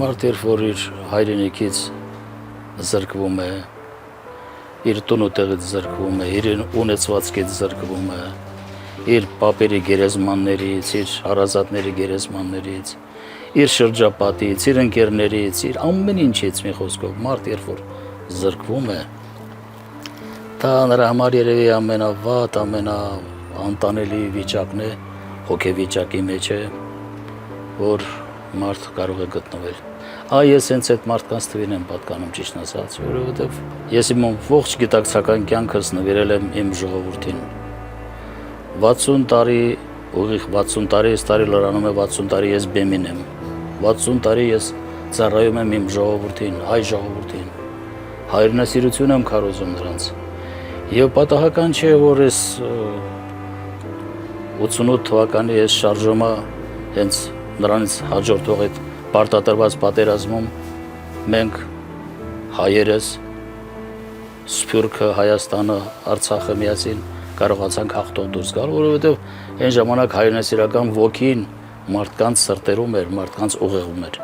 Մարդ երբ որ իր հայրենիքից զրկվում է, իր տունուտեղից զրկվում է, իր ունեցվածքից զրկվում է, իր պապերի գերեզմաններից, իր հարազատների գերեզմաններից, իր շրջապատից, իր ընկերներից, իր ամեն ինչից մի խոսքով մարդ երբ որ զրկվում է, դա նրա համար երևի ամենավատ, ամենաանտանելի վիճակն է, հոգեվիճակի մեջ է, որ մարդ կարող է գտնվել։ Ես հենց այդ մարդկանց թվին եմ պատկանում, ճիշտ ասած, որովհետև ես իմ ողջ գիտակցական կյանքս նվիրել եմ իմ ժողովրդին։ 60 տարի, ուղիղ 60 տարի, այս տարի լրանում է 60 տարի ես բեմին եմ։ 60 տարի ես ծառայում եմ իմ ժողովրդին, հայ ժողովրդին։ Հայրենասիրություն եմ քարոզում նրանց։ Եվ պատահական չէ, որ այս 88 թվականի այս շարժումը հենց նրանից հաջորդող այդ պարտադրված պատերազմում մենք հայերս, Սփյուռքը, Հայաստանը, Արցախը միասին կարողացանք հաղթող դուրս գալ, որովհետև այն ժամանակ հայրենասիրական ոգին մարդկանց սրտերում էր, մարդկանց ուղեղում էր։